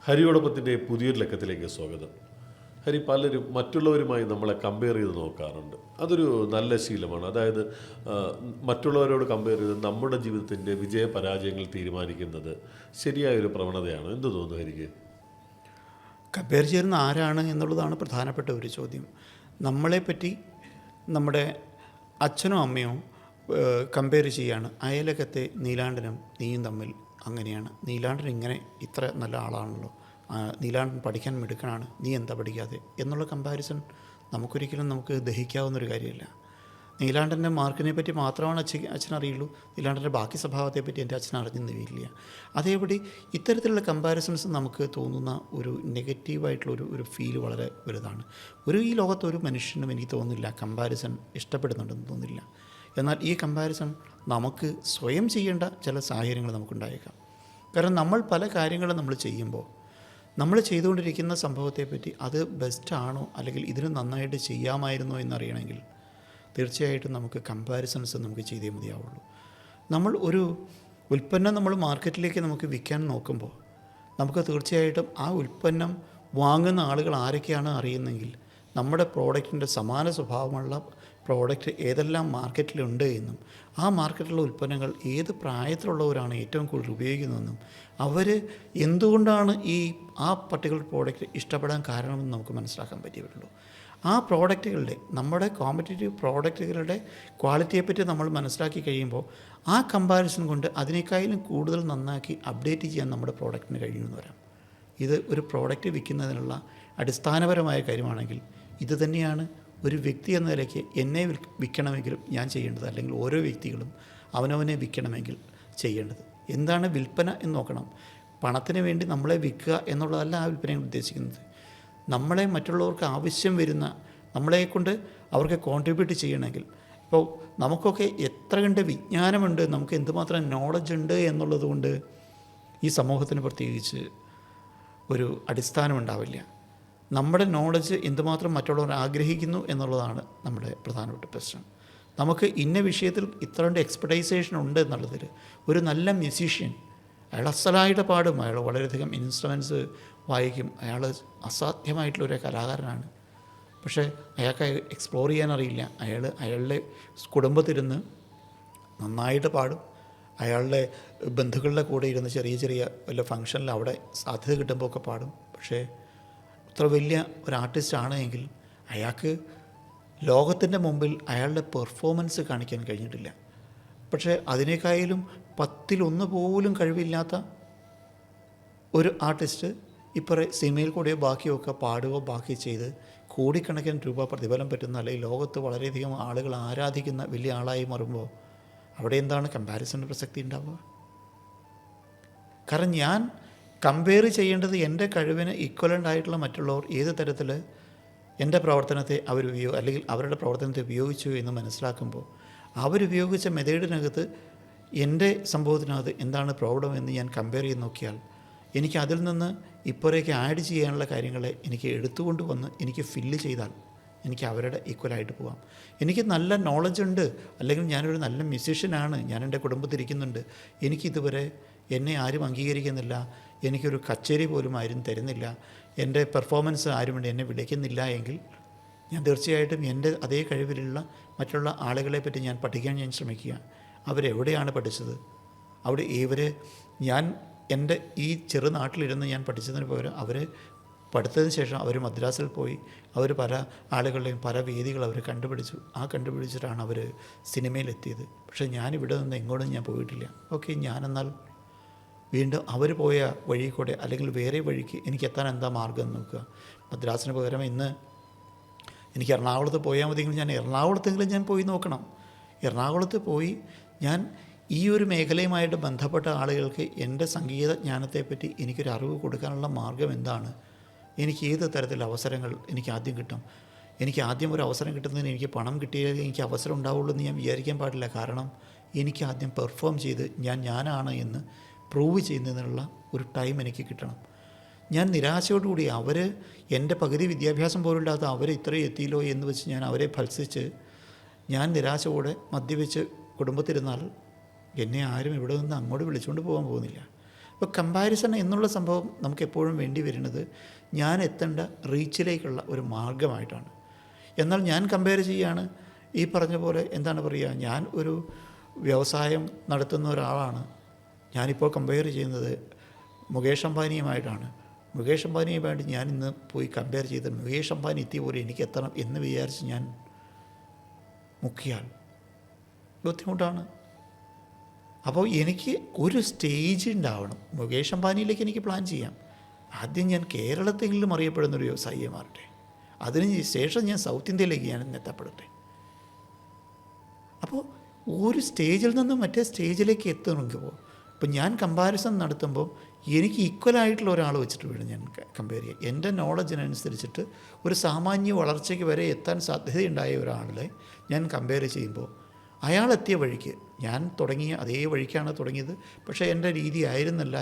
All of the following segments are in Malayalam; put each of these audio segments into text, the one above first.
ഹരിയോടൊപ്പത്തിൻ്റെ പുതിയൊരു ലക്കത്തിലേക്ക് സ്വാഗതം. ഹരി, പലരും മറ്റുള്ളവരുമായി നമ്മളെ കമ്പയർ ചെയ്ത് നോക്കാറുണ്ട്. അതൊരു നല്ല ശീലമാണ്. അതായത് ആ, മറ്റുള്ളവരോട് കമ്പയർ ചെയ്ത് നമ്മുടെ ജീവിതത്തിൻ്റെ വിജയ പരാജയങ്ങൾ തീരുമാനിക്കുന്നത് ശരിയായൊരു പ്രവണതയാണ്. എന്ത് തോന്നുന്നു ഹരിക്ക്? കമ്പയർ ചെയ്യുന്ന ആരാണ് എന്നുള്ളതാണ് പ്രധാനപ്പെട്ട ഒരു ചോദ്യം. നമ്മളെപ്പറ്റി നമ്മുടെ അച്ഛനോ അമ്മയോ കമ്പയർ ചെയ്യാണ്. അയലകത്തെ നീലാണ്ടനും നീയും തമ്മിൽ അങ്ങനെയാണ്. നീലാണ്ടൻ ഇങ്ങനെ ഇത്ര നല്ല ആളാണല്ലോ, നീലാണ്ടൻ പഠിക്കാൻ മിടുക്കനാണ്, നീ എന്താ പഠിക്കാതെ എന്നുള്ള കമ്പാരിസൺ നമുക്ക് ദഹിക്കാവുന്നൊരു കാര്യമല്ല. നീലാണ്ടൻ്റെ മാർക്കിനെ പറ്റി മാത്രമാണ് അച്ഛനറിയുള്ളൂ. നീലാണ്ടൻ്റെ ബാക്കി സ്വഭാവത്തെപ്പറ്റി എൻ്റെ അച്ഛൻ അറിഞ്ഞെന്ന് വരില്ല. അതേപടി ഇത്തരത്തിലുള്ള കമ്പാരിസൺസ് നമുക്ക് തോന്നുന്ന ഒരു നെഗറ്റീവായിട്ടുള്ള ഒരു ഫീല് വളരെ വലുതാണ്. ഈ ലോകത്ത് ഒരു മനുഷ്യനും എനിക്ക് തോന്നുന്നില്ല കമ്പാരിസൺ ഇഷ്ടപ്പെടുന്നുണ്ടെന്ന് തോന്നുന്നില്ല. എന്നാൽ ഈ കമ്പാരിസൺ നമുക്ക് സ്വയം ചെയ്യേണ്ട ചില സാഹചര്യങ്ങൾ നമുക്കുണ്ടായേക്കാം. കാരണം നമ്മൾ പല കാര്യങ്ങളും നമ്മൾ ചെയ്യുമ്പോൾ നമ്മൾ ചെയ്തുകൊണ്ടിരിക്കുന്ന സംഭവത്തെപ്പറ്റി അത് ബെസ്റ്റാണോ അല്ലെങ്കിൽ ഇതിന് നന്നായിട്ട് ചെയ്യാമായിരുന്നോ എന്നറിയണമെങ്കിൽ തീർച്ചയായിട്ടും നമുക്ക് കമ്പാരിസൺസ് നമുക്ക് ചെയ്തേ മതിയാവുള്ളൂ. നമ്മൾ ഒരു ഉൽപ്പന്നം നമ്മൾ മാർക്കറ്റിലേക്ക് നമുക്ക് വിൽക്കാൻ നോക്കുമ്പോൾ നമുക്ക് തീർച്ചയായിട്ടും ആ ഉൽപ്പന്നം വാങ്ങുന്ന ആളുകൾ ആരൊക്കെയാണ് അറിയുന്നെങ്കിൽ നമ്മുടെ പ്രോഡക്റ്റിൻ്റെ സമാന സ്വഭാവമുള്ള പ്രോഡക്റ്റ് ഏതെല്ലാം മാർക്കറ്റിലുണ്ട് എന്നും ആ മാർക്കറ്റിലുള്ള ഉൽപ്പന്നങ്ങൾ ഏത് പ്രായത്തിലുള്ളവരാണ് ഏറ്റവും കൂടുതൽ ഉപയോഗിക്കുന്നതെന്നും അവർ എന്തുകൊണ്ടാണ് ആ പർട്ടിക്കുലർ പ്രോഡക്റ്റ് ഇഷ്ടപ്പെടാൻ കാരണമെന്ന് നമുക്ക് മനസ്സിലാക്കാൻ പറ്റിയിട്ടുള്ളൂ. ആ പ്രോഡക്റ്റുകളുടെ നമ്മുടെ കോമ്പറ്റേറ്റീവ് പ്രോഡക്റ്റുകളുടെ ക്വാളിറ്റിയെപ്പറ്റി നമ്മൾ മനസ്സിലാക്കി കഴിയുമ്പോൾ ആ കമ്പാരിസൺ കൊണ്ട് അതിനേക്കാളും കൂടുതൽ നന്നാക്കി അപ്ഡേറ്റ് ചെയ്യാൻ നമ്മുടെ പ്രോഡക്റ്റിന് കഴിയുമെന്ന് വരാം. ഇത് ഒരു പ്രോഡക്റ്റ് വിൽക്കുന്നതിനുള്ള അടിസ്ഥാനപരമായ കാര്യമാണെങ്കിൽ ഇത് തന്നെയാണ് ഒരു വ്യക്തി എന്ന നിലയ്ക്ക് എന്നെ വിൽക്കണമെങ്കിലും ഞാൻ ചെയ്യേണ്ടത്, അല്ലെങ്കിൽ ഓരോ വ്യക്തികളും അവനവനെ വിൽക്കണമെങ്കിൽ ചെയ്യേണ്ടത്. എന്താണ് വിൽപ്പന എന്ന് നോക്കണം. പണത്തിന് വേണ്ടി നമ്മളെ വിൽക്കുക എന്നുള്ളതല്ല ആ വിൽപ്പനയിൽ ഉദ്ദേശിക്കുന്നത്. നമ്മളെ മറ്റുള്ളവർക്ക് ആവശ്യം വരുന്ന നമ്മളെക്കൊണ്ട് അവർക്ക് കോൺട്രിബ്യൂട്ട് ചെയ്യണമെങ്കിൽ, ഇപ്പോൾ നമുക്കൊക്കെ എത്ര കണ്ട് വിജ്ഞാനമുണ്ട്, നമുക്ക് എന്തുമാത്രം നോളജ് ഉണ്ട് എന്നുള്ളത് കൊണ്ട് ഈ സമൂഹത്തിന് പ്രത്യേകിച്ച് ഒരു അടിസ്ഥാനമുണ്ടാവില്ല. നമ്മുടെ നോളജ് എന്തുമാത്രം മറ്റുള്ളവർ ആഗ്രഹിക്കുന്നു എന്നുള്ളതാണ് നമ്മുടെ പ്രധാനപ്പെട്ട പ്രശ്നം. നമുക്ക് ഇന്ന വിഷയത്തിൽ ഇത്ര കണ്ട് എക്സ്പെർട്ടൈസേഷൻ ഉണ്ട് എന്നുള്ളതിൽ ഒരു നല്ല മ്യൂസീഷ്യൻ അയാൾ അസലായിട്ട് പാടും, അയാൾ വളരെയധികം ഇൻസ്ട്രുമെൻറ്റ്സ് വായിക്കും, അയാൾ അസാധ്യമായിട്ടുള്ളൊരു കലാകാരനാണ്. പക്ഷേ അയാൾക്ക് എക്സ്പ്ലോർ ചെയ്യാനറിയില്ല. അയാളുടെ കുടുംബത്തിരുന്ന് നന്നായിട്ട് പാടും, അയാളുടെ ബന്ധുക്കളുടെ കൂടെ ഇരുന്ന് ചെറിയ വല്ല ഫങ്ഷനിൽ അവിടെ സാധ്യത കിട്ടുമ്പോൾ ഒക്കെ പാടും. പക്ഷേ അത്ര വലിയ ഒരു ആർട്ടിസ്റ്റാണ് എങ്കിൽ അയാൾക്ക് ലോകത്തിൻ്റെ മുമ്പിൽ അയാളുടെ പെർഫോമൻസ് കാണിക്കാൻ കഴിഞ്ഞിട്ടില്ല. പക്ഷേ അതിനേക്കാളും 10-1 പോലും കഴിവില്ലാത്ത ഒരു ആർട്ടിസ്റ്റ് ഇപ്പോൾ സിനിമയിൽ കൂടെയോ ബാക്കിയൊക്കെ പാടുകയോ ബാക്കി ചെയ്ത് കോടിക്കണക്കിന് രൂപ പ്രതിഫലം പറ്റുന്ന, അല്ലെങ്കിൽ ലോകത്ത് വളരെയധികം ആളുകൾ ആരാധിക്കുന്ന വലിയ ആളായി മാറുമ്പോൾ അവിടെ എന്താണ് കമ്പാരിസണിൻ്റെ പ്രസക്തി ഉണ്ടാവുക? കാരണം ഞാൻ കമ്പയർ ചെയ്യേണ്ടത് എൻ്റെ കഴിവിന് ഈക്വലൻ്റ് ആയിട്ടുള്ള മറ്റുള്ളവർ ഏത് തരത്തിൽ എൻ്റെ പ്രവർത്തനത്തെ അല്ലെങ്കിൽ അവരുടെ പ്രവർത്തനത്തെ ഉപയോഗിച്ചു എന്ന് മനസ്സിലാക്കുമ്പോൾ അവരുപയോഗിച്ച മെത്തേഡിനകത്ത് എൻ്റെ സംഭവത്തിനകത്ത് എന്താണ് പ്രോബ്ലം എന്ന് ഞാൻ കമ്പയർ ചെയ്ത് നോക്കിയാൽ എനിക്ക് അതിൽ നിന്ന് ഇപ്പോഴേക്ക് ആഡ് ചെയ്യാനുള്ള കാര്യങ്ങളെ എനിക്ക് എടുത്തുകൊണ്ട് വന്ന് എനിക്ക് ഫില്ല് ചെയ്താൽ എനിക്ക് അവരുടെ ഈക്വലായിട്ട് പോകാം. എനിക്ക് നല്ല നോളജ് ഉണ്ട്, അല്ലെങ്കിൽ ഞാനൊരു നല്ല മ്യൂസീഷ്യനാണ്, ഞാൻ എൻ്റെ കുടുംബത്തിരിക്കുന്നുണ്ട്, എനിക്കിതുവരെ എന്നെ ആരും അംഗീകരിക്കുന്നില്ല, എനിക്കൊരു കച്ചേരി പോലും ആരും തരുന്നില്ല, എൻ്റെ പെർഫോമൻസ് ആരും വേണ്ടി എന്നെ വിളിക്കുന്നില്ല എങ്കിൽ ഞാൻ തീർച്ചയായിട്ടും എൻ്റെ അതേ കഴിവിലുള്ള മറ്റുള്ള ആളുകളെ പറ്റി ഞാൻ പഠിക്കാൻ ശ്രമിക്കുക. അവരെവിടെയാണ് പഠിച്ചത്, ഞാൻ എൻ്റെ ഈ ചെറുനാട്ടിലിരുന്ന് ഞാൻ പഠിച്ചതിന് പകരം അവർ പഠിത്തതിന് ശേഷം അവർ മദ്രാസിൽ പോയി അവർ പല ആളുകളുടെയും പല വേദികൾ അവർ കണ്ടുപിടിച്ചു. കണ്ടുപിടിച്ചിട്ടാണ് അവർ സിനിമയിലെത്തിയത്. പക്ഷേ ഞാനിവിടെ നിന്ന് എങ്ങോട്ടും ഞാൻ പോയിട്ടില്ല. ഓക്കെ, ഞാനെന്നാൽ വീണ്ടും അവർ പോയ വഴി കൂടെ അല്ലെങ്കിൽ വേറെ വഴിക്ക് എനിക്ക് എത്താൻ എന്താ മാർഗം എന്ന് നോക്കുക. മദ്രാസിന് പകരം ഇന്ന് എനിക്ക് എറണാകുളത്ത് പോയാൽ മതിയെങ്കിൽ ഞാൻ എറണാകുളത്തെങ്കിലും ഞാൻ പോയി നോക്കണം. എറണാകുളത്ത് പോയി ഞാൻ ഈ ഒരു മേഖലയുമായിട്ട് ബന്ധപ്പെട്ട ആളുകൾക്ക് എൻ്റെ സംഗീത ജ്ഞാനത്തെപ്പറ്റി എനിക്കൊരു അറിവ് കൊടുക്കാനുള്ള മാർഗം എന്താണ്, എനിക്ക് ഏത് തരത്തിലുള്ള അവസരങ്ങൾ എനിക്ക് ആദ്യം കിട്ടും. എനിക്ക് ആദ്യം ഒരു അവസരം കിട്ടുന്നതിന് എനിക്ക് പണം കിട്ടിയാലേ എനിക്ക് അവസരം ഉണ്ടാവുള്ളൂ എന്ന് ഞാൻ വിചാരിക്കാൻ പാടില്ല. കാരണം എനിക്ക് ആദ്യം പെർഫോം ചെയ്ത് ഞാനാണ് എന്ന് പ്രൂവ് ചെയ്യുന്നതിനുള്ള ഒരു ടൈം എനിക്ക് കിട്ടണം. ഞാൻ നിരാശയോടുകൂടി എൻ്റെ പകുതി വിദ്യാഭ്യാസം പോലും ഇല്ലാത്ത ഇത്രയും എത്തിയില്ലോ എന്ന് വെച്ച് ഞാൻ അവരെ ഭത്സിച്ച് ഞാൻ നിരാശയോടെ മദ്യപിച്ച് കുടുംബത്തിരുന്നാൽ എന്നെ ആരും ഇവിടെ നിന്ന് അങ്ങോട്ട് വിളിച്ചുകൊണ്ട് പോകാൻ പോകുന്നില്ല. അപ്പോൾ കമ്പാരിസൺ എന്നുള്ള സംഭവം നമുക്ക് എപ്പോഴും വേണ്ടി വരുന്നത് ഞാൻ എത്തേണ്ട റീച്ചിലേക്കുള്ള ഒരു മാർഗമായിട്ടാണ്. എന്നാൽ ഞാൻ കമ്പയർ ചെയ്യുകയാണ്, ഈ പറഞ്ഞ പോലെ എന്താണ് പറയുക, ഞാൻ ഒരു വ്യവസായം നടത്തുന്ന ഒരാളാണ്. ഞാനിപ്പോൾ കമ്പയർ ചെയ്യുന്നത് മുകേഷ് അംബാനിയുമായിട്ടാണ്. മുകേഷ് അംബാനിയുമായിട്ട് ഞാൻ ഇന്ന് പോയി കമ്പയർ ചെയ്ത് മുകേഷ് അംബാനി എത്തിയ പോലെ എനിക്ക് എത്തണം എന്ന് വിചാരിച്ച് ഞാൻ മുക്കിയാൽ ബുദ്ധിമുട്ടാണ്. അപ്പോൾ എനിക്ക് ഒരു സ്റ്റേജ് ഉണ്ടാവണം. മുകേഷ് അംബാനിയിലേക്ക് എനിക്ക് പ്ലാൻ ചെയ്യാം. ആദ്യം ഞാൻ കേരളത്തെങ്കിലും അറിയപ്പെടുന്നൊരു വ്യവസായിയെ മാറട്ടെ, അതിന് ശേഷം ഞാൻ സൗത്ത് ഇന്ത്യയിലേക്ക് ഞാൻ എത്തപ്പെടട്ടെ. അപ്പോൾ ഒരു സ്റ്റേജിൽ നിന്ന് മറ്റേ സ്റ്റേജിലേക്ക് എത്തണമെങ്കിൽ ഇപ്പോൾ ഞാൻ കമ്പാരിസൺ നടത്തുമ്പോൾ എനിക്ക് ഈക്വലായിട്ടുള്ള ഒരാൾ വെച്ചിട്ട് വേണം ഞാൻ കമ്പയർ ചെയ്യാം. എൻ്റെ നോളജിനനുസരിച്ചിട്ട് ഒരു സാമാന്യ വളർച്ചയ്ക്ക് വരെ എത്താൻ സാധ്യതയുണ്ടായ ഒരാളെ ഞാൻ കമ്പയർ ചെയ്യുമ്പോൾ അയാളെത്തിയ വഴിക്ക് ഞാൻ തുടങ്ങിയ അതേ വഴിക്കാണ് തുടങ്ങിയത്. പക്ഷേ എൻ്റെ രീതി ആയിരുന്നില്ല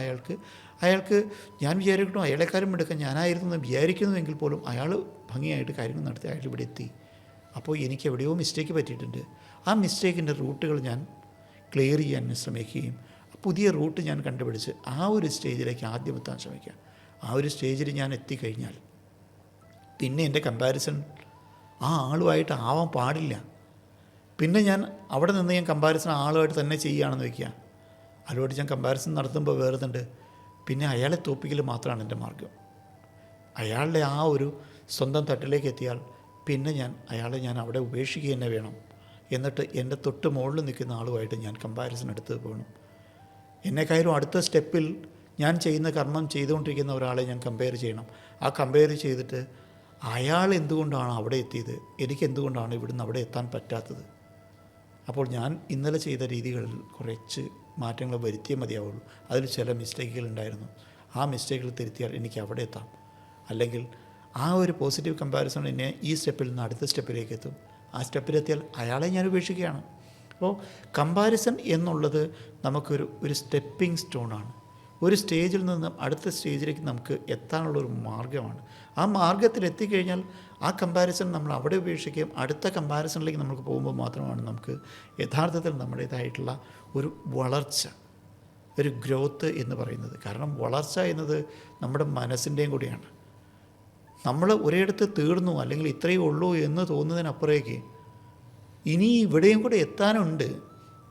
അയാൾക്ക് ഞാൻ വിചാരിക്കണോ അയാളെക്കാരും എടുക്കാൻ ഞാനായിരുന്നു എന്ന് വിചാരിക്കുന്നുവെങ്കിൽ പോലും അയാൾ ഭംഗിയായിട്ട് കാര്യങ്ങൾ നടത്തി അയാൾ ഇവിടെ എത്തി. അപ്പോൾ എനിക്ക് എവിടെയോ മിസ്റ്റേക്ക് പറ്റിയിട്ടുണ്ട്. ആ മിസ്റ്റേക്കിൻ്റെ റൂട്ടുകൾ ഞാൻ ക്ലിയർ ചെയ്യാൻ ശ്രമിക്കുകയും പുതിയ റൂട്ട് ഞാൻ കണ്ടുപിടിച്ച് ആ ഒരു സ്റ്റേജിലേക്ക് ആദ്യം എത്താൻ ശ്രമിക്കുക. ആ ഒരു സ്റ്റേജിൽ ഞാൻ എത്തിക്കഴിഞ്ഞാൽ പിന്നെ എൻ്റെ കമ്പാരിസൺ ആ ആളുമായിട്ട് ആവാൻ പാടില്ല. പിന്നെ ഞാൻ അവിടെ നിന്ന് ഞാൻ കമ്പാരിസൺ ആളുമായിട്ട് തന്നെ ചെയ്യുകയാണെന്ന് വയ്ക്കുക. ആളുമായിട്ട് ഞാൻ കമ്പാരിസൺ നടത്തുമ്പോൾ വേറുണ്ട്, പിന്നെ അയാളെ തോപ്പിക്കൽ മാത്രമാണ് എൻ്റെ മാർഗം. അയാളുടെ ആ ഒരു സ്വന്തം തട്ടിലേക്ക് എത്തിയാൽ പിന്നെ അയാളെ ഞാൻ അവിടെ ഉപേക്ഷിക്കുക തന്നെ വേണം. എന്നിട്ട് എൻ്റെ തൊട്ട് മുകളിൽ നിൽക്കുന്ന ആളുമായിട്ട് ഞാൻ കമ്പാരിസൺ എടുത്ത് പോകണം. എന്നെക്കാളും അടുത്ത സ്റ്റെപ്പിൽ ഞാൻ ചെയ്യുന്ന കർമ്മം ചെയ്തുകൊണ്ടിരിക്കുന്ന ഒരാളെ ഞാൻ കമ്പയർ ചെയ്യണം. ആ കമ്പയർ ചെയ്തിട്ട് അയാൾ എന്തുകൊണ്ടാണ് അവിടെ എത്തിയത്, എനിക്ക് എന്തുകൊണ്ടാണ് ഇവിടുന്ന് അവിടെ എത്താൻ പറ്റാത്തത്. അപ്പോൾ ഞാൻ ഇന്നലെ ചെയ്ത രീതികളിൽ കുറച്ച് മാറ്റങ്ങൾ വരുത്തിയേ മതിയാവുള്ളൂ. അതിൽ ചില മിസ്റ്റേക്കുകൾ ഉണ്ടായിരുന്നു. ആ മിസ്റ്റേക്കുകൾ തിരുത്തിയാൽ എനിക്ക് അവിടെ എത്താം. അല്ലെങ്കിൽ ആ ഒരു പോസിറ്റീവ് കമ്പാരിസൺ എന്നെ ഈ സ്റ്റെപ്പിൽ നിന്ന് അടുത്ത സ്റ്റെപ്പിലേക്ക് എത്തും. ആ സ്റ്റെപ്പിലെത്തിയാൽ അയാളെ ഞാൻ ഉപേക്ഷിക്കുകയാണ്. അപ്പോൾ കമ്പാരിസൺ എന്നുള്ളത് നമുക്കൊരു സ്റ്റെപ്പിംഗ് സ്റ്റോണാണ്. ഒരു സ്റ്റേജിൽ നിന്ന് അടുത്ത സ്റ്റേജിലേക്ക് നമുക്ക് എത്താനുള്ളൊരു മാർഗ്ഗമാണ്. ആ മാർഗ്ഗത്തിൽ എത്തിക്കഴിഞ്ഞാൽ ആ കമ്പാരിസൺ നമ്മൾ അവിടെ ഉപേക്ഷിക്കുകയും അടുത്ത കമ്പാരിസണിലേക്ക് നമുക്ക് പോകുമ്പോൾ മാത്രമാണ് നമുക്ക് യഥാർത്ഥത്തിൽ നമ്മുടേതായിട്ടുള്ള ഒരു വളർച്ച, ഒരു ഗ്രോത്ത് എന്ന് പറയുന്നത്. കാരണം വളർച്ച എന്നത് നമ്മുടെ മനസ്സിൻ്റെയും കൂടിയാണ്. നമ്മൾ ഒരിടത്ത് തീർന്നു അല്ലെങ്കിൽ ഇത്രയേ ഉള്ളൂ എന്ന് തോന്നുന്നതിനപ്പുറേക്ക് ഇനി ഇവിടെയും കൂടെ എത്താനുണ്ട്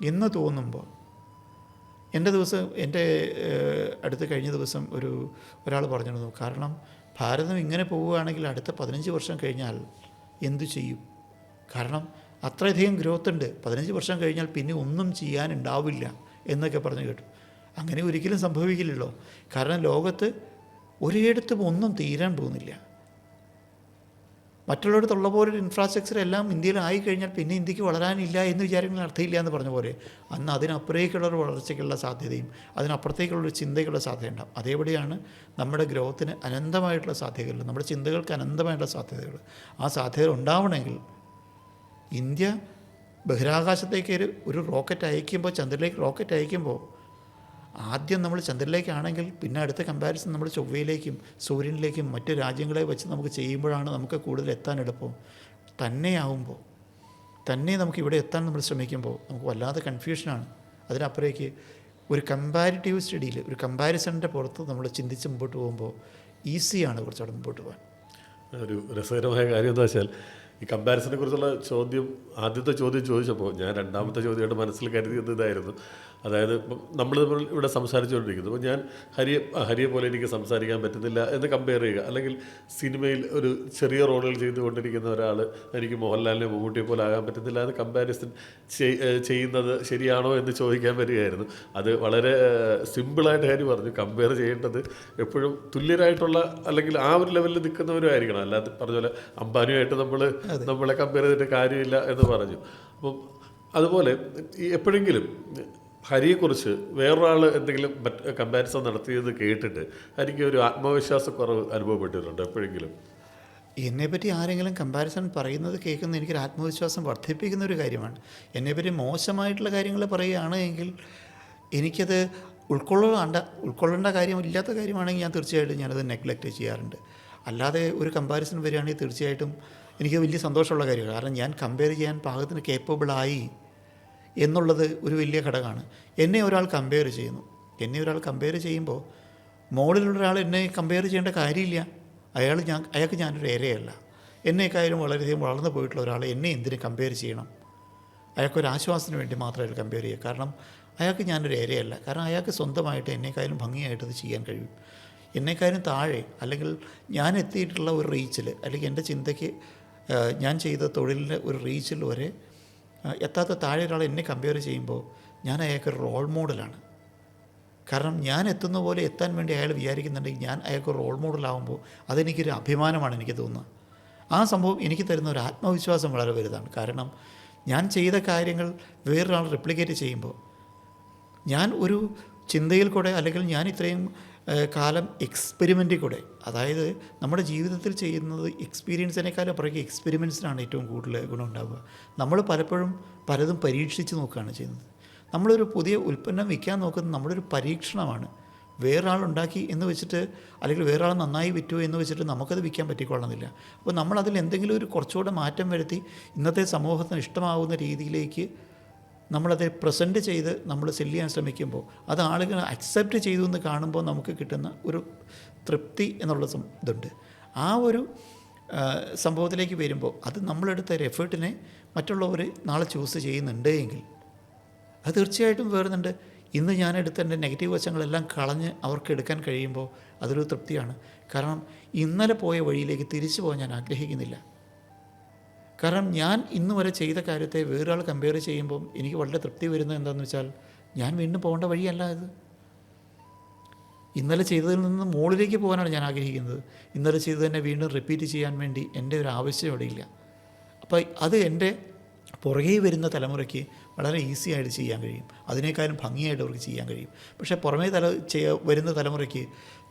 എന്ന് തോന്നുമ്പോൾ എൻ്റെ അടുത്ത് കഴിഞ്ഞ ദിവസം ഒരാൾ പറഞ്ഞിരുന്നു, കാരണം ഭാരതം ഇങ്ങനെ പോവുകയാണെങ്കിൽ അടുത്ത 15 വർഷം കഴിഞ്ഞാൽ എന്തു ചെയ്യും? കാരണം അത്രയധികം ഗ്രോത്ത് ഉണ്ട്, 15 വർഷം കഴിഞ്ഞാൽ പിന്നെ ഒന്നും ചെയ്യാനുണ്ടാവില്ല എന്നൊക്കെ പറഞ്ഞു കേട്ടു. അങ്ങനെ ഒരിക്കലും സംഭവിക്കില്ലല്ലോ. കാരണം ലോകത്ത് ഒരിടത്തും ഒന്നും തീരാൻ പോകുന്നില്ല. മറ്റുള്ളിടത്തുള്ള പോലെ ഒരു ഇൻഫ്രാസ്ട്രക്ചർ എല്ലാം ഇന്ത്യയിൽ ആയിക്കഴിഞ്ഞാൽ പിന്നെ ഇന്ത്യക്ക് വളരാനില്ല എന്ന് വിചാരിക്കുന്ന അർത്ഥമില്ല എന്ന് പറഞ്ഞ പോലെ അന്ന് അതിനപ്പുറത്തേക്കുള്ളൊരു വളർച്ചയ്ക്കുള്ള സാധ്യതയും അതിനപ്പുറത്തേക്കുള്ളൊരു ചിന്തയ്ക്കുള്ള സാധ്യത ഉണ്ടാകും. അതേപടിയാണ് നമ്മുടെ ഗ്രോത്തിന് അനന്തമായിട്ടുള്ള സാധ്യതകൾ, നമ്മുടെ ചിന്തകൾക്ക് അനന്തമായിട്ടുള്ള സാധ്യതകൾ. ആ സാധ്യതകൾ ഉണ്ടാവണമെങ്കിൽ ഇന്ത്യ ബഹിരാകാശത്തേക്ക് ഒരു റോക്കറ്റ് അയക്കുമ്പോൾ, ചന്ദ്രനിലേക്ക് റോക്കറ്റ് അയക്കുമ്പോൾ ആദ്യം നമ്മൾ ചന്ദ്രനിലേക്കാണെങ്കിൽ പിന്നെ അടുത്ത കമ്പാരിസൺ നമ്മൾ ചൊവ്വയിലേക്കും സൂര്യനിലേക്കും മറ്റ് രാജ്യങ്ങളെ വെച്ച് നമുക്ക് ചെയ്യുമ്പോഴാണ് നമുക്ക് കൂടുതൽ എത്താൻ എളുപ്പം. തന്നെയാവുമ്പോൾ തന്നെ നമുക്ക് ഇവിടെ എത്താൻ നമ്മൾ ശ്രമിക്കുമ്പോൾ നമുക്ക് വല്ലാതെ കൺഫ്യൂഷനാണ്. അതിനപ്പുറേക്ക് ഒരു കമ്പാരിറ്റീവ് സ്റ്റഡിയിൽ ഒരു കമ്പാരിസണിൻ്റെ പുറത്ത് നമ്മൾ ചിന്തിച്ച് മുമ്പോട്ട് പോകുമ്പോൾ ഈസിയാണ് കുറച്ചുകൂടെ മുമ്പോട്ട് പോകാൻ. ഒരു രസകരമായ കാര്യം എന്താ വെച്ചാൽ ഈ കമ്പാരിസനെ കുറിച്ചുള്ള ആദ്യത്തെ ചോദ്യം ചോദിച്ചപ്പോൾ ഞാൻ രണ്ടാമത്തെ ചോദ്യമായിട്ട് മനസ്സിൽ കരുതിയത് ഇതായിരുന്നു. അതായത് നമ്മൾ ഇവിടെ സംസാരിച്ചുകൊണ്ടിരിക്കുന്നു, അപ്പോൾ ഞാൻ ഹരിയെ പോലെ എനിക്ക് സംസാരിക്കാൻ പറ്റുന്നില്ല എന്ന് കമ്പയർ ചെയ്യുക, അല്ലെങ്കിൽ സിനിമയിൽ ഒരു ചെറിയ റോളുകൾ ചെയ്തുകൊണ്ടിരിക്കുന്ന ഒരാൾ എനിക്ക് മോഹൻലാലിനെ മമ്മൂട്ടിയെ പോലെ ആകാൻ പറ്റുന്നില്ല എന്ന് കമ്പാരിസൺ ചെയ്യുന്നത് ശരിയാണോ എന്ന് ചോദിക്കാൻ വരികയായിരുന്നു. അത് വളരെ സിമ്പിളായിട്ട് ഹരി പറഞ്ഞു, കമ്പയർ ചെയ്യേണ്ടത് എപ്പോഴും തുല്യരായിട്ടുള്ള അല്ലെങ്കിൽ ആ ഒരു ലെവലിൽ നിൽക്കുന്നവരും ആയിരിക്കണം. അല്ലാതെ പറഞ്ഞ പോലെ അംബാനിയുമായിട്ട് നമ്മളെ കമ്പയർ ചെയ്തിട്ട് കാര്യമില്ല എന്ന് പറഞ്ഞു. അപ്പം അതുപോലെ എപ്പോഴെങ്കിലും ഹരിയെക്കുറിച്ച് വേറൊരാൾ എന്തെങ്കിലും കമ്പാരിസൺ നടത്തിയത് കേട്ടിട്ട് ഹരിക്ക് ഒരു ആത്മവിശ്വാസക്കുറവ് അനുഭവപ്പെട്ടിട്ടുണ്ടോ എപ്പോഴെങ്കിലും? എന്നെപ്പറ്റി ആരെങ്കിലും കമ്പാരിസൺ പറയുന്നത് കേൾക്കുന്ന എനിക്കൊരു ആത്മവിശ്വാസം വർദ്ധിപ്പിക്കുന്ന ഒരു കാര്യമാണ്. എന്നെപ്പറ്റി മോശമായിട്ടുള്ള കാര്യങ്ങൾ പറയുകയാണ് എങ്കിൽ എനിക്കത് ഉൾക്കൊള്ളേണ്ട കാര്യമില്ലാത്ത കാര്യമാണെങ്കിൽ ഞാൻ തീർച്ചയായിട്ടും ഞാനത് നെഗ്ലക്റ്റ് ചെയ്യാറുണ്ട്. അല്ലാതെ ഒരു കമ്പാരിസൺ വരികയാണെങ്കിൽ തീർച്ചയായിട്ടും എനിക്ക് വലിയ സന്തോഷമുള്ള കാര്യമാണ്. കാരണം ഞാൻ കമ്പയർ ചെയ്യാൻ പാകത്തിന് കേപ്പബിളായി എന്നുള്ളത് ഒരു വലിയ ഘടകമാണ്. എന്നെ ഒരാൾ കമ്പയർ ചെയ്യുന്നു, എന്നെ ഒരാൾ കമ്പയർ ചെയ്യുമ്പോൾ മുകളിലുള്ള ഒരാൾ എന്നെ കമ്പയർ ചെയ്യേണ്ട കാര്യമില്ല. അയാൾക്ക് ഞാനൊരു ഇരയല്ല. എന്നെക്കാളും വളരെയധികം വളർന്നു പോയിട്ടുള്ള ഒരാൾ എന്നെ എന്തിനു കമ്പയർ ചെയ്യണം? അയാൾക്കൊരു ആശ്വാസത്തിന് വേണ്ടി മാത്രമേ അയാൾ കമ്പയർ ചെയ്യുക. കാരണം അയാൾക്ക് ഞാനൊരു ഇരയല്ല. കാരണം അയാൾക്ക് സ്വന്തമായിട്ട് എന്നെക്കാളും ഭംഗിയായിട്ട് അത് ചെയ്യാൻ കഴിയും. എന്നെക്കാളും താഴെ അല്ലെങ്കിൽ ഞാൻ എത്തിയിട്ടുള്ള ഒരു റീച്ചിൽ, അല്ലെങ്കിൽ എൻ്റെ ചിന്തയ്ക്ക് ഞാൻ ചെയ്ത തൊഴിലിൻ്റെ ഒരു റീച്ചിൽ വരെ എത്താത്ത താഴെ ഒരാൾ എന്നെ കമ്പയർ ചെയ്യുമ്പോൾ ഞാൻ അയാൾക്കൊരു റോൾ മോഡലാണ്. കാരണം ഞാൻ എത്തുന്ന പോലെ എത്താൻ വേണ്ടി അയാൾ വിചാരിക്കുന്നുണ്ടെങ്കിൽ ഞാൻ അയാൾക്ക് റോൾ മോഡലാകുമ്പോൾ അതെനിക്കൊരു അഭിമാനമാണ് എനിക്ക് തോന്നുന്നത്. ആ സംഭവം എനിക്ക് തരുന്ന ഒരു ആത്മവിശ്വാസം വളരെ വലുതാണ്. കാരണം ഞാൻ ചെയ്ത കാര്യങ്ങൾ വേറൊരാൾ റെപ്ലിക്കേറ്റ് ചെയ്യുമ്പോൾ ഞാൻ ഒരു ചിന്തയിൽ കൂടെ, അല്ലെങ്കിൽ ഞാൻ ഇത്രയും കാലം എക്സ്പെരിമെൻറ്റിൽ കൂടെ, അതായത് നമ്മുടെ ജീവിതത്തിൽ ചെയ്യുന്നത് എക്സ്പീരിയൻസിനേക്കാളും അപ്പുറത്തേക്ക് എക്സ്പെരിമെൻസിനാണ് ഏറ്റവും കൂടുതൽ ഗുണമുണ്ടാവുക. നമ്മൾ പലപ്പോഴും പലതും പരീക്ഷിച്ച് നോക്കുകയാണ് ചെയ്യുന്നത്. നമ്മളൊരു പുതിയ ഉൽപ്പന്നം വിൽക്കാൻ നോക്കുന്നത് നമ്മളൊരു പരീക്ഷണമാണ്. വേറൊരാളുണ്ടാക്കി എന്ന് വെച്ചിട്ട്, അല്ലെങ്കിൽ വേറൊരാൾ നന്നായി വിറ്റു എന്ന് വെച്ചിട്ട് നമുക്കത് വിൽക്കാൻ പറ്റിക്കൊള്ളുന്നില്ല. അപ്പോൾ നമ്മളതിൽ എന്തെങ്കിലും ഒരു കുറച്ചുകൂടെ മാറ്റം വരുത്തി ഇന്നത്തെ സമൂഹത്തിന് ഇഷ്ടമാവുന്ന രീതിയിലേക്ക് നമ്മളത് പ്രസൻറ്റ് ചെയ്ത് നമ്മൾ സെല്ല് ചെയ്യാൻ ശ്രമിക്കുമ്പോൾ അത് ആളുകൾ അക്സെപ്റ്റ് ചെയ്തു എന്ന് കാണുമ്പോൾ നമുക്ക് കിട്ടുന്ന ഒരു തൃപ്തി എന്നുള്ള ഇതുണ്ട്. ആ ഒരു സംഭവത്തിലേക്ക് വരുമ്പോൾ അത് നമ്മളെടുത്ത ഒരു എഫേർട്ടിനെ മറ്റുള്ളവർ നാളെ ചൂസ് ചെയ്യുന്നുണ്ട് എങ്കിൽ അത് തീർച്ചയായിട്ടും വേറുന്നുണ്ട്. ഇന്ന് ഞാനെടുത്ത എൻ്റെ നെഗറ്റീവ് വശങ്ങളെല്ലാം കളഞ്ഞ് അവർക്ക് എടുക്കാൻ കഴിയുമ്പോൾ അതൊരു തൃപ്തിയാണ്. കാരണം ഇന്നലെ പോയ വഴിയിലേക്ക് തിരിച്ചു പോകാൻ ഞാൻ ആഗ്രഹിക്കുന്നില്ല. കാരണം ഞാൻ ഇന്ന് വരെ ചെയ്ത കാര്യത്തെ വേറൊരാൾ കമ്പയർ ചെയ്യുമ്പം എനിക്ക് വളരെ തൃപ്തി വരുന്നത് എന്താണെന്ന് വെച്ചാൽ, ഞാൻ വീണ്ടും പോകേണ്ട വഴിയല്ല ഇത്. ഇന്നലെ ചെയ്തതിൽ നിന്ന് മുകളിലേക്ക് പോകാനാണ് ഞാൻ ആഗ്രഹിക്കുന്നത്. ഇന്നലെ ചെയ്തത് തന്നെ വീണ്ടും റിപ്പീറ്റ് ചെയ്യാൻ വേണ്ടി എൻ്റെ ഒരു ആവശ്യം ഇവിടെയില്ല. അപ്പോൾ അത് എൻ്റെ പുറകെ വരുന്ന തലമുറയ്ക്ക് വളരെ ഈസി ആയിട്ട് ചെയ്യാൻ കഴിയും. അതിനേക്കാളും ഭംഗിയായിട്ട് അവർക്ക് ചെയ്യാൻ കഴിയും. പക്ഷേ പുറമേ വരുന്ന തലമുറയ്ക്ക്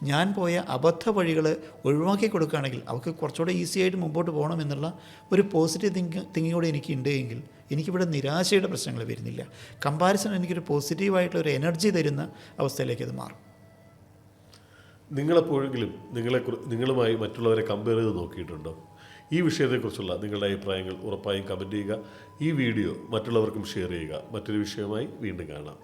ഞാൻ പോയ അബദ്ധ വഴികൾ ഒഴിവാക്കി കൊടുക്കുകയാണെങ്കിൽ അവർക്ക് കുറച്ചുകൂടെ ഈസി ആയിട്ട് മുമ്പോട്ട് പോകണമെന്നുള്ള ഒരു പോസിറ്റീവ് തിങ്കിങ് കൂടെ എനിക്കുണ്ട് എങ്കിൽ എനിക്കിവിടെ നിരാശയുടെ പ്രശ്നങ്ങൾ വരുന്നില്ല. കമ്പാരിസൺ എനിക്കൊരു പോസിറ്റീവായിട്ടുള്ളൊരു എനർജി തരുന്ന അവസ്ഥയിലേക്ക് അത് മാറും. നിങ്ങളെപ്പോഴെങ്കിലും നിങ്ങളുമായി മറ്റുള്ളവരെ കമ്പയർ ചെയ്ത് നോക്കിയിട്ടുണ്ടോ? ഈ വിഷയത്തെക്കുറിച്ചുള്ള നിങ്ങളുടെ അഭിപ്രായങ്ങൾ ഉറപ്പായും കമൻറ്റ് ചെയ്യുക. ഈ വീഡിയോ മറ്റുള്ളവർക്കും ഷെയർ ചെയ്യുക. മറ്റൊരു വിഷയമായി വീണ്ടും കാണാം.